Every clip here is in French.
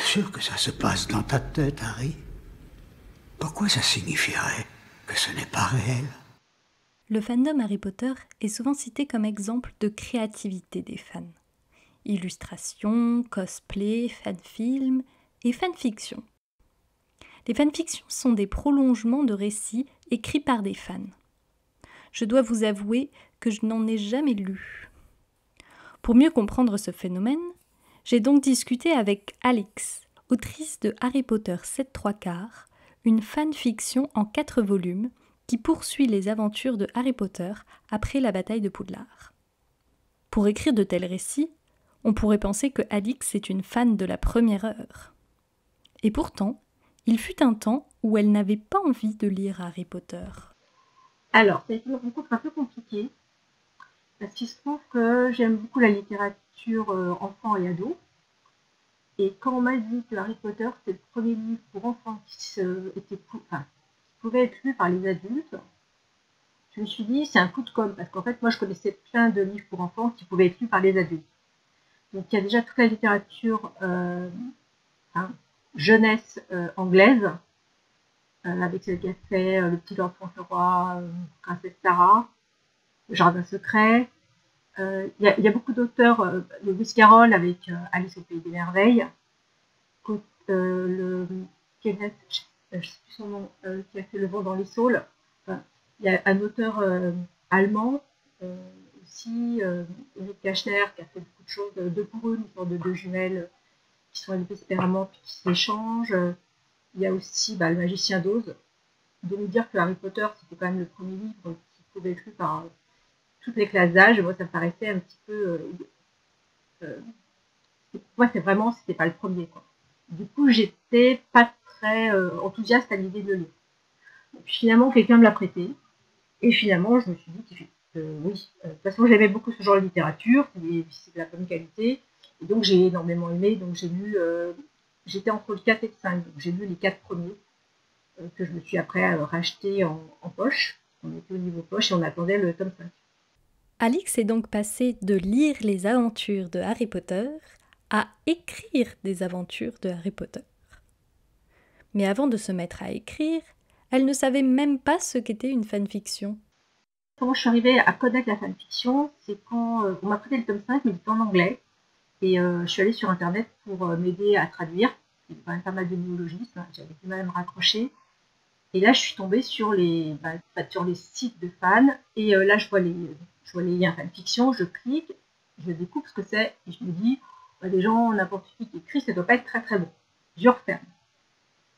sûr que ça se passe dans ta tête, Harry? Pourquoi ça signifierait que ce n'est pas réel? Le fandom Harry Potter est souvent cité comme exemple de créativité des fans. Illustrations, cosplay, fanfilms et fanfiction. Les fanfictions sont des prolongements de récits écrits par des fans. Je dois vous avouer que je n'en ai jamais lu. Pour mieux comprendre ce phénomène, j'ai donc discuté avec Alix, autrice de Harry Potter 7 3/4, une fanfiction en 4 volumes qui poursuit les aventures de Harry Potter après la bataille de Poudlard. Pour écrire de tels récits, on pourrait penser que Alix est une fan de la première heure. Et pourtant, il fut un temps où elle n'avait pas envie de lire Harry Potter. Alors, ça a été une rencontre un peu compliquée, parce qu'il se trouve que j'aime beaucoup la littérature enfant et ado. Et quand on m'a dit que Harry Potter, c'était le premier livre pour enfants qui pouvait être lu par les adultes, je me suis dit, c'est un coup de com', parce qu'en fait, moi, je connaissais plein de livres pour enfants qui pouvaient être lus par les adultes. Donc, il y a déjà toute la littérature jeunesse anglaise, avec ce qu'a fait Le Petit Lord Fauntleroy, Princesse Sarah, Le Jardin Secret. Il y a beaucoup d'auteurs, de Lewis Carroll avec Alice au Pays des Merveilles, le Kenneth, je ne sais plus son nom, qui a fait Le Vent dans les Saules. Enfin, il y a un auteur allemand aussi, Eric Kachner, qui a fait beaucoup de choses, Deux pour une sorte de deux jumelles qui sont élevées séparément puis qui s'échangent. Il y a aussi Le Magicien d'Oz. De nous dire que Harry Potter, c'était quand même le premier livre qui pouvait être lu par toutes les classes d'âge. Moi, ça me paraissait un petit peu... moi, c'était pas le premier, quoi. Du coup, j'étais pas très enthousiaste à l'idée de le lire. Et puis finalement, quelqu'un me l'a prêté. Et finalement, je me suis dit que oui. De toute façon, j'aimais beaucoup ce genre de littérature, c'est de la bonne qualité. Et donc, j'ai énormément aimé. Donc, j'ai lu... j'étais entre le 4 et le 5. Donc, j'ai lu les 4 premiers que je me suis après racheté en poche. On était au niveau poche et on attendait le tome 5. Alix est donc passée de lire les aventures de Harry Potter à écrire des aventures de Harry Potter. Mais avant de se mettre à écrire, elle ne savait même pas ce qu'était une fanfiction. Comment je suis arrivée à connaître la fanfiction, c'est quand on m'a prêté le tome 5, mais il était en anglais. Et je suis allée sur Internet pour m'aider à traduire. Il y avait quand même pas mal de néologismes, j'avais du mal à me raccrocher. Et là, je suis tombée sur sur les sites de fans. Et là, je vois les liens fanfiction, je clique, je découvre ce que c'est. Et je me dis, des gens, n'importe qui écrit, ça doit pas être très très bon. Je referme.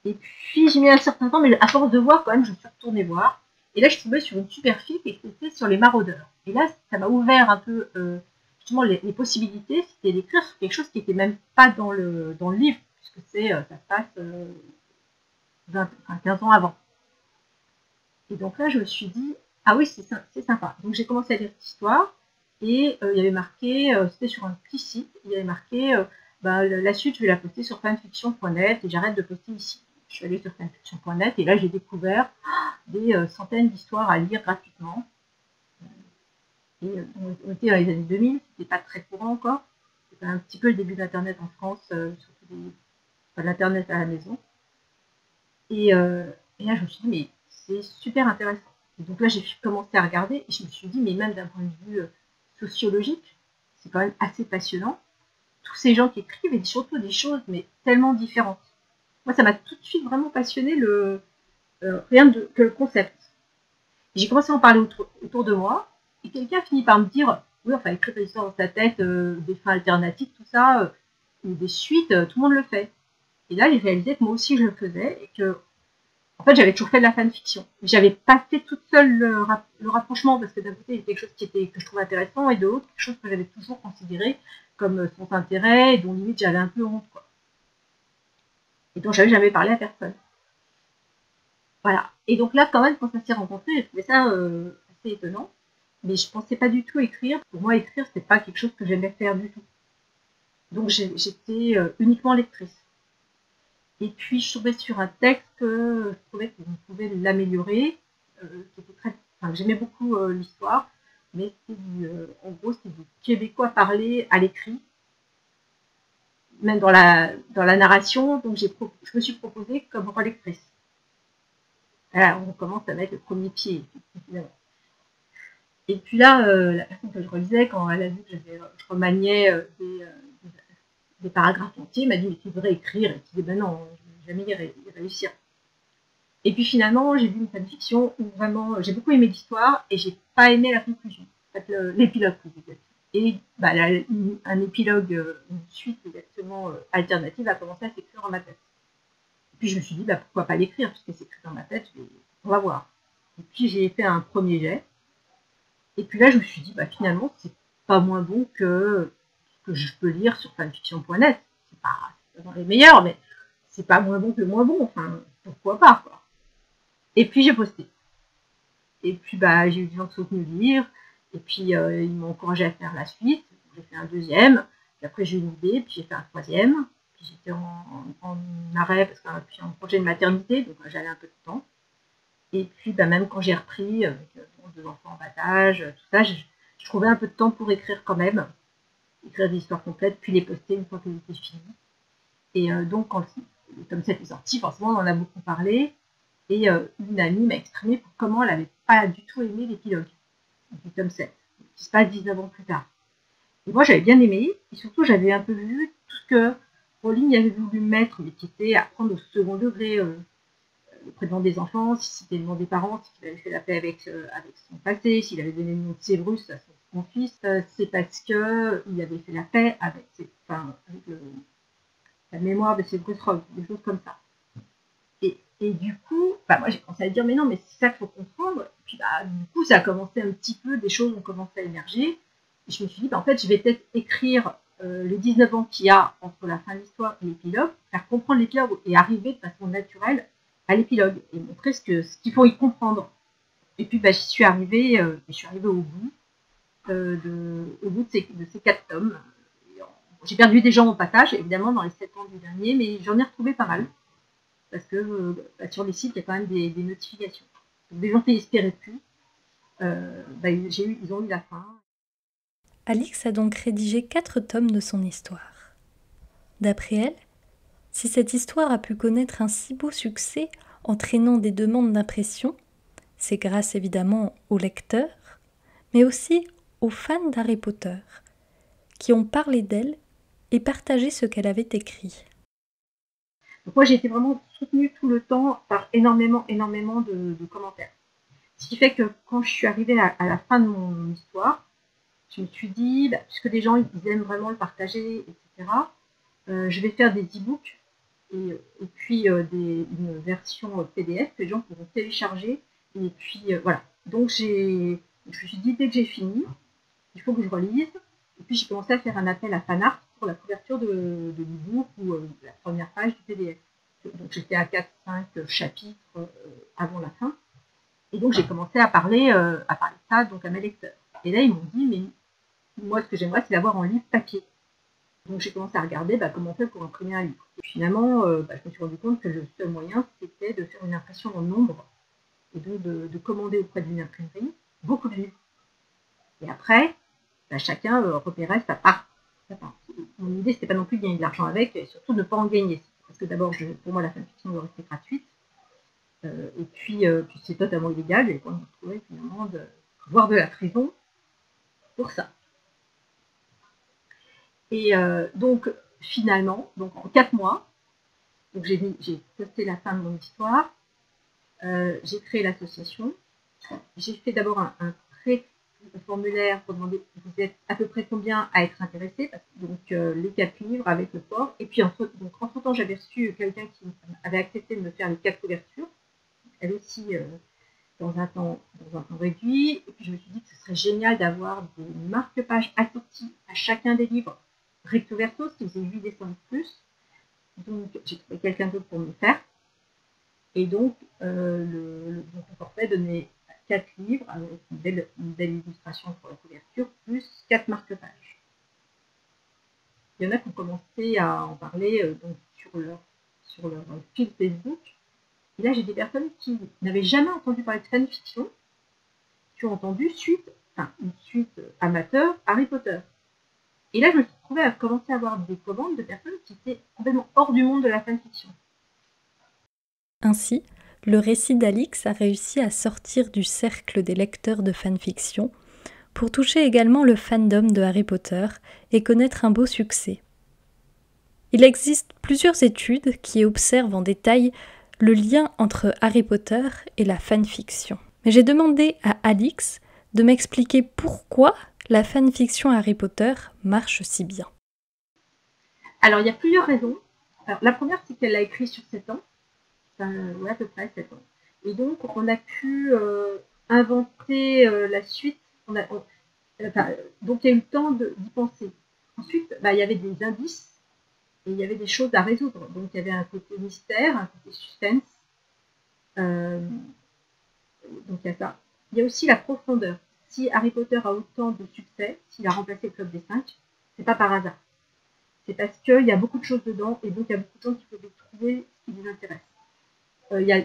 Et puis, j'ai mis un certain temps, mais à force de voir, quand même, je me suis retournée voir. Et là, je suis tombée sur une super fille qui était sur les maraudeurs. Et là, ça m'a ouvert un peu justement les possibilités. C'était d'écrire sur quelque chose qui n'était même pas dans le livre, puisque ça se passe 15 ans avant. Et donc là, je me suis dit, ah oui, c'est sympa. Donc j'ai commencé à lire cette histoire, et il y avait marqué, c'était sur un petit site, il y avait marqué, la suite, je vais la poster sur fanfiction.net, et j'arrête de poster ici. Je suis allée sur fanfiction.net, et là, j'ai découvert des centaines d'histoires à lire gratuitement. Et on était dans les années 2000, c'était pas très courant encore. C'était un petit peu le début d'Internet en France, surtout l'Internet à la maison. Et là, je me suis dit, mais c'est super intéressant. Et donc là, j'ai commencé à regarder, et je me suis dit, mais même d'un point de vue sociologique, c'est quand même assez passionnant. Tous ces gens qui écrivent, et surtout des choses, mais tellement différentes. Moi, ça m'a tout de suite vraiment passionné rien que le concept. J'ai commencé à en parler autour de moi, et quelqu'un finit par me dire, oui, enfin, écrire des histoires dans sa tête, des fins alternatives, tout ça, ou des suites, tout le monde le fait. Et là, j'ai réalisé que moi aussi je le faisais, et que, en fait, j'avais toujours fait de la fanfiction. J'avais pas fait toute seule le rapprochement, parce que d'un côté, il y avait quelque chose que je trouvais intéressant, et de l'autre, quelque chose que j'avais toujours considéré comme sans intérêt, et dont limite j'avais un peu honte, quoi. Et dont j'avais jamais parlé à personne. Voilà. Et donc là, quand même, quand ça s'est rencontré, j'ai trouvé ça assez étonnant. Mais je pensais pas du tout écrire. Pour moi, écrire, c'était pas quelque chose que j'aimais faire du tout. Donc j'étais uniquement lectrice. Et puis je suis tombée sur un texte que je trouvais qu'on pouvait l'améliorer. J'aimais beaucoup l'histoire, mais en gros, c'est du québécois parlé à l'écrit. même dans la narration, donc je me suis proposée comme relectrice. Là, on commence à mettre le premier pied, évidemment. Et puis là, la personne que je relisais, quand elle a vu que je remaniais des paragraphes entiers, m'a dit, mais tu devrais écrire. Et je disais, ben non, je vais jamais y réussir. Et puis finalement, j'ai vu une fanfiction où vraiment, j'ai beaucoup aimé l'histoire et j'ai pas aimé la conclusion, en fait, l'épilogue. Et bah, un épilogue, une suite exactement alternative a commencé à s'écrire dans ma tête. Et puis je me suis dit, bah, pourquoi pas l'écrire, puisque c'est écrit dans ma tête, on va voir. Et puis j'ai fait un premier jet. Et puis là, je me suis dit, bah, finalement, c'est pas moins bon que ce que je peux lire sur fanfiction.net. C'est pas dans les meilleurs, mais c'est pas moins bon que le moins bon. Enfin, pourquoi pas, quoi. Et puis j'ai posté. Et puis bah, j'ai eu des gens qui sont venus lire. Et puis ils m'ont encouragé à faire la suite. J'ai fait un deuxième. Puis après j'ai eu une idée. Puis j'ai fait un troisième. Puis j'étais en arrêt parce que je suis en projet de maternité. Donc j'avais un peu de temps. Et puis bah, même quand j'ai repris avec 2 enfants en bas âge, tout ça, je trouvais un peu de temps pour écrire quand même. Écrire des histoires complètes. Puis les poster une fois qu'elles étaient finies. Et donc quand le tome 7 est sorti, forcément on en a beaucoup parlé. Et une amie m'a exprimé pour comment elle n'avait pas du tout aimé l'épilogue du tome 7, qui se passe 19 ans plus tard. Et moi, j'avais bien aimé, et surtout, j'avais un peu vu tout ce que Rowling avait voulu mettre, mais qui était à prendre au second degré le prénom des enfants, si c'était le nom des parents, s'il avait fait la paix avec son passé, s'il avait donné le nom de Severus à son fils, c'est parce qu'il avait fait la paix avec la mémoire de Severus Rogue, des choses comme ça. Et du coup, bah moi j'ai commencé à dire, mais non, mais c'est ça qu'il faut comprendre. Et puis bah, du coup, ça a commencé un petit peu, des choses ont commencé à émerger. Et je me suis dit, bah, en fait, je vais peut-être écrire les 19 ans qu'il y a entre la fin de l'histoire et l'épilogue, faire comprendre l'épilogue et arriver de façon naturelle à l'épilogue et montrer ce qu'il faut y comprendre. Et puis bah, j'y suis arrivée, je suis arrivée au bout, de ces 4 tomes. J'ai perdu des gens au passage, évidemment, dans les 7 ans du dernier, mais j'en ai retrouvé pas mal. Parce que sur les sites, il y a quand même des notifications. Donc, des gens qui n'espéraient plus, ils ont eu la fin. Alix a donc rédigé 4 tomes de son histoire. D'après elle, si cette histoire a pu connaître un si beau succès, entraînant des demandes d'impression, c'est grâce évidemment aux lecteurs, mais aussi aux fans d'Harry Potter, qui ont parlé d'elle et partagé ce qu'elle avait écrit. Donc moi, j'ai été vraiment soutenue tout le temps par énormément de commentaires. Ce qui fait que quand je suis arrivée à la fin de mon histoire, je me suis dit, bah, puisque les gens ils aiment vraiment le partager, etc., je vais faire des e-books et puis une version PDF que les gens pourront télécharger. Et puis voilà. Donc je me suis dit, dès que j'ai fini, il faut que je relise. Et puis j'ai commencé à faire un appel à fanart pour la couverture de l'e-book ou la première page du PDF. Donc j'étais à 4-5 chapitres avant la fin. Et donc j'ai commencé à parler de ça donc, à mes lecteurs. Et là ils m'ont dit, mais moi ce que j'aimerais c'est l'avoir en livre papier. Donc j'ai commencé à regarder comment on fait pour imprimer un livre. Et finalement, je me suis rendu compte que le seul moyen c'était de faire une impression en nombre et donc de commander auprès d'une imprimerie beaucoup de livres. Et après, chacun repérait sa part. Mon idée, c'était pas non plus de gagner de l'argent avec, et surtout de ne pas en gagner. Parce que d'abord, pour moi, la fanfiction doit rester gratuite. Et puis c'est totalement illégal. J'avais pas envie de me retrouver finalement de voir de la prison pour ça. Et donc, finalement, donc en 4 mois, donc j'ai posté la fin de mon histoire. J'ai créé l'association. J'ai fait d'abord un formulaire pour demander vous êtes à peu près combien à être intéressé, donc les 4 livres avec le port. Et puis entre-temps, j'avais reçu quelqu'un qui avait accepté de me faire les 4 couvertures, elle aussi dans un temps réduit. Et puis je me suis dit que ce serait génial d'avoir des marque-pages assortis à chacun des livres recto verso, ce qui faisait 8 dessins de plus. Donc j'ai trouvé quelqu'un d'autre pour me le faire. Et donc le forfait donnait 4 livres avec une belle illustration pour la couverture, plus 4 marque-pages. Il y en a qui ont commencé à en parler donc sur leur fil Facebook. Et là, j'ai des personnes qui n'avaient jamais entendu parler de fanfiction, qui ont entendu une suite amateur Harry Potter. Et là, je me suis retrouvée à commencer à avoir des commandes de personnes qui étaient complètement hors du monde de la fanfiction. Ainsi, le récit d'Alix a réussi à sortir du cercle des lecteurs de fanfiction pour toucher également le fandom de Harry Potter et connaître un beau succès. Il existe plusieurs études qui observent en détail le lien entre Harry Potter et la fanfiction. Mais j'ai demandé à Alix de m'expliquer pourquoi la fanfiction Harry Potter marche si bien. Alors, il y a plusieurs raisons. Alors, la première, c'est qu'elle l'a écrit sur 7 ans. À peu près 7 ans. Et donc, on a pu inventer la suite. Donc, il y a eu le temps d'y penser. Ensuite, il y avait des indices et il y avait des choses à résoudre. Donc, il y avait un côté mystère, un côté suspense. Donc, il y a ça. Il y a aussi la profondeur. Si Harry Potter a autant de succès, s'il a remplacé le Club des 5, c'est pas par hasard. C'est parce qu'il y a beaucoup de choses dedans et donc il y a beaucoup de gens qui peuvent trouver ce qui les intéresse. Il y a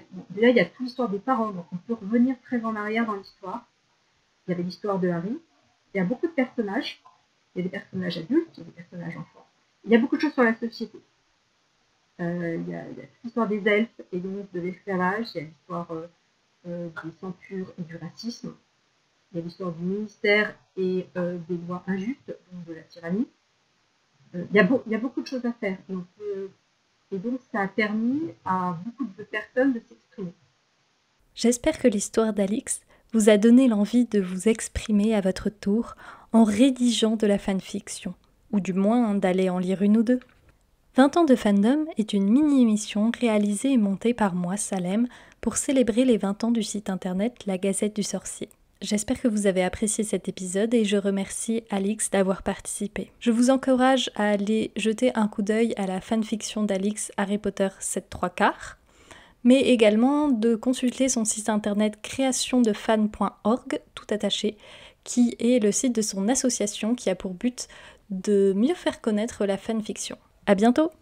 toute l'histoire des parents, donc on peut revenir très en arrière dans l'histoire. Il y avait l'histoire de Harry, il y a beaucoup de personnages, il y a des personnages adultes, il y a des personnages enfants. Il y a beaucoup de choses sur la société. Il y a toute l'histoire des elfes et donc de l'esclavage, il y a l'histoire des censures et du racisme, il y a l'histoire du ministère et des lois injustes, donc de la tyrannie. Il y a beaucoup de choses à faire. Et donc, ça a permis à beaucoup de personnes de s'exprimer. J'espère que l'histoire d'Alix vous a donné l'envie de vous exprimer à votre tour en rédigeant de la fanfiction, ou du moins d'aller en lire une ou deux. 20 ans de fandom est une mini-émission réalisée et montée par moi, Salem, pour célébrer les 20 ans du site internet La Gazette du Sorcier. J'espère que vous avez apprécié cet épisode et je remercie Alix d'avoir participé. Je vous encourage à aller jeter un coup d'œil à la fanfiction d'Alix Harry Potter 7/3/4, mais également de consulter son site internet créationdefan.org, tout attaché, qui est le site de son association qui a pour but de mieux faire connaître la fanfiction. À bientôt!